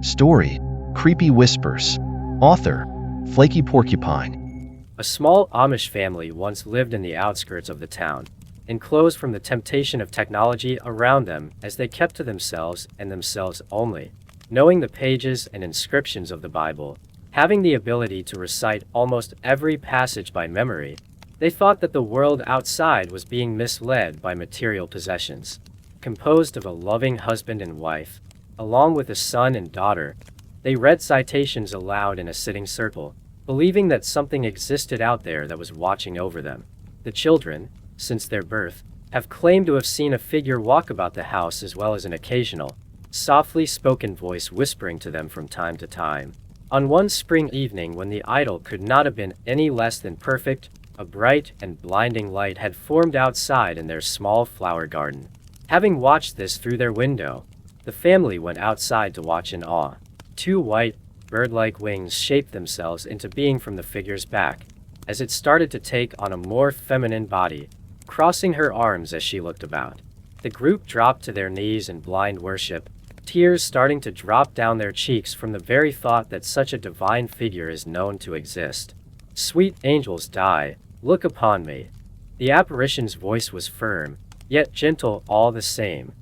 Story, Creepy Whispers. Author, Flaky Porcupine. A small Amish family once lived in the outskirts of the town, enclosed from the temptation of technology around them as they kept to themselves and themselves only. Knowing the pages and inscriptions of the Bible, having the ability to recite almost every passage by memory, they thought that the world outside was being misled by material possessions. Composed of a loving husband and wife, along with a son and daughter, they read citations aloud in a sitting circle, believing that something existed out there that was watching over them. The children, since their birth, have claimed to have seen a figure walk about the house as well as an occasional, softly spoken voice whispering to them from time to time. On one spring evening when the idol could not have been any less than perfect, a bright and blinding light had formed outside in their small flower garden. Having watched this through their window, the family went outside to watch in awe. Two white, bird-like wings shaped themselves into being from the figure's back, as it started to take on a more feminine body, crossing her arms as she looked about. The group dropped to their knees in blind worship, tears starting to drop down their cheeks from the very thought that such a divine figure is known to exist. "Sweet angels die, look upon me." The apparition's voice was firm, yet gentle all the same,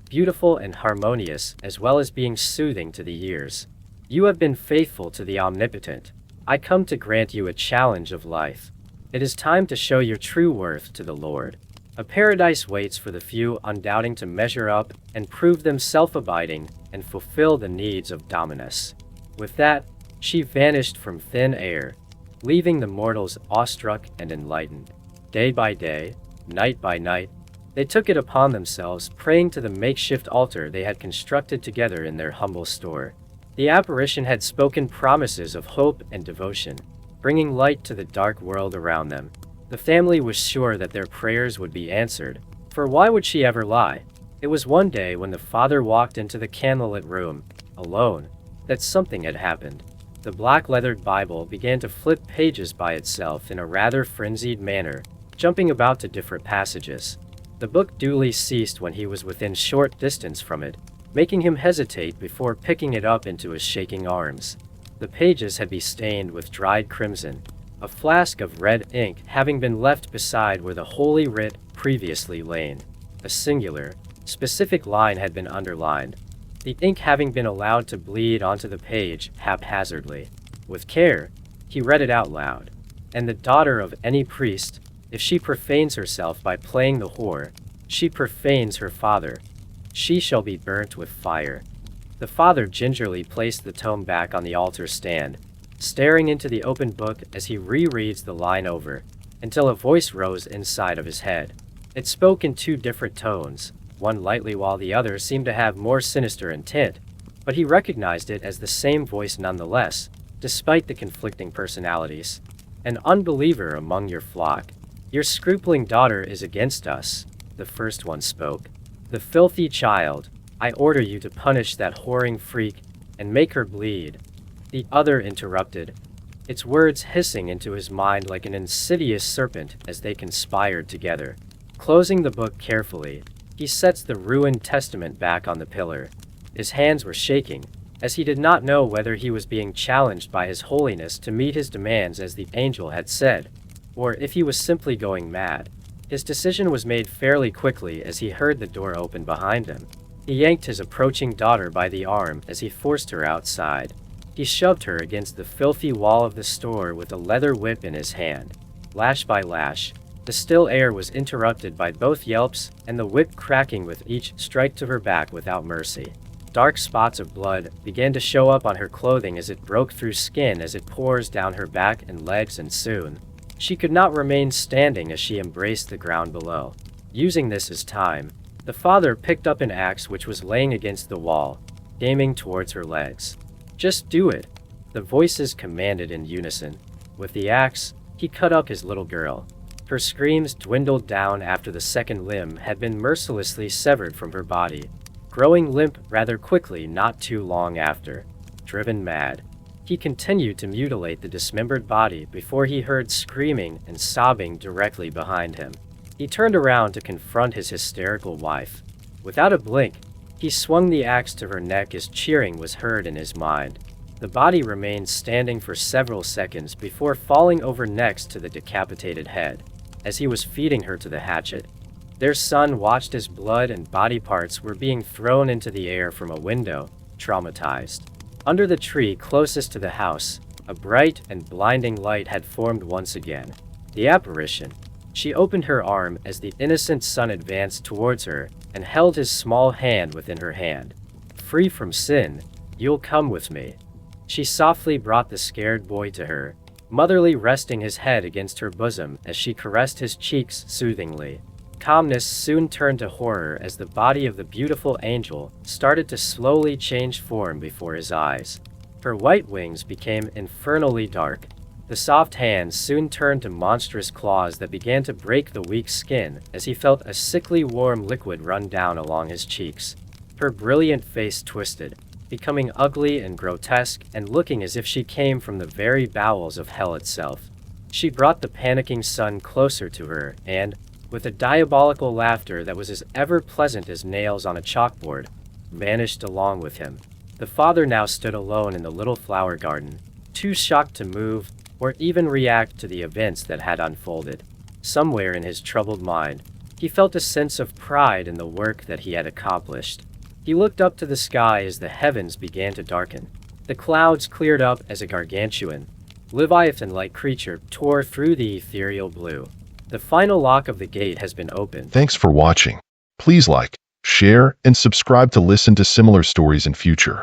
beautiful and harmonious as well as being soothing to the ears. "You have been faithful to the Omnipotent. I come to grant you a challenge of life. It is time to show your true worth to the Lord. A paradise waits for the few undoubting to measure up and prove them self-abiding and fulfill the needs of Dominus." With that, she vanished from thin air, leaving the mortals awestruck and enlightened. Day by day, night by night, they took it upon themselves, praying to the makeshift altar they had constructed together in their humble store. The apparition had spoken promises of hope and devotion, bringing light to the dark world around them. The family was sure that their prayers would be answered, for why would she ever lie? It was one day when the father walked into the candlelit room, alone, that something had happened. The black-leathered Bible began to flip pages by itself in a rather frenzied manner, jumping about to different passages. The book duly ceased when he was within short distance from it, making him hesitate before picking it up into his shaking arms. The pages had been stained with dried crimson, a flask of red ink having been left beside where the Holy Writ previously lain. A singular, specific line had been underlined, the ink having been allowed to bleed onto the page haphazardly. With care, he read it out loud. "And the daughter of any priest, if she profanes herself by playing the whore, she profanes her father. She shall be burnt with fire." The father gingerly placed the tome back on the altar stand, staring into the open book as he rereads the line over, until a voice rose inside of his head. It spoke in two different tones, one lightly while the other seemed to have more sinister intent, but he recognized it as the same voice nonetheless, despite the conflicting personalities. "An unbeliever among your flock. Your scrupling daughter is against us," the first one spoke. "The filthy child, I order you to punish that whoring freak and make her bleed." The other interrupted, its words hissing into his mind like an insidious serpent as they conspired together. Closing the book carefully, he sets the ruined testament back on the pillar. His hands were shaking, as he did not know whether he was being challenged by His Holiness to meet his demands as the angel had said, or if he was simply going mad. His decision was made fairly quickly as he heard the door open behind him. He yanked his approaching daughter by the arm as he forced her outside. He shoved her against the filthy wall of the store with a leather whip in his hand. Lash by lash, the still air was interrupted by both yelps and the whip cracking with each strike to her back without mercy. Dark spots of blood began to show up on her clothing as it broke through skin as it pours down her back and legs, and soon she could not remain standing as she embraced the ground below. Using this as time, the father picked up an axe which was laying against the wall, aiming towards her legs. "Just do it," the voices commanded in unison. With the axe, he cut up his little girl. Her screams dwindled down after the second limb had been mercilessly severed from her body, growing limp rather quickly not too long after. Driven mad, he continued to mutilate the dismembered body before he heard screaming and sobbing directly behind him. He turned around to confront his hysterical wife. Without a blink, He swung the axe to her neck as cheering was heard in his mind. The body remained standing for several seconds before falling over next to the decapitated head, as he was feeding her to the hatchet. Their son watched as blood and body parts were being thrown into the air from a window, traumatized. Under the tree closest to the house, a bright and blinding light had formed once again. The apparition. She opened her arm as the innocent son advanced towards her and held his small hand within her hand. "Free from sin, you'll come with me." She softly brought the scared boy to her, motherly resting his head against her bosom as she caressed his cheeks soothingly. Calmness soon turned to horror as the body of the beautiful angel started to slowly change form before his eyes. Her white wings became infernally dark. The soft hands soon turned to monstrous claws that began to break the weak skin as he felt a sickly warm liquid run down along his cheeks. Her brilliant face twisted, becoming ugly and grotesque and looking as if she came from the very bowels of hell itself. She brought the panicking son closer to her and, with a diabolical laughter that was as ever pleasant as nails on a chalkboard, vanished along with him. The father now stood alone in the little flower garden, too shocked to move or even react to the events that had unfolded. Somewhere in his troubled mind, he felt a sense of pride in the work that he had accomplished. He looked up to the sky as the heavens began to darken. The clouds cleared up as a gargantuan, Leviathan-like creature tore through the ethereal blue. The final lock of the gate has been opened. Thanks for watching. Please like, share, and subscribe to listen to similar stories in future.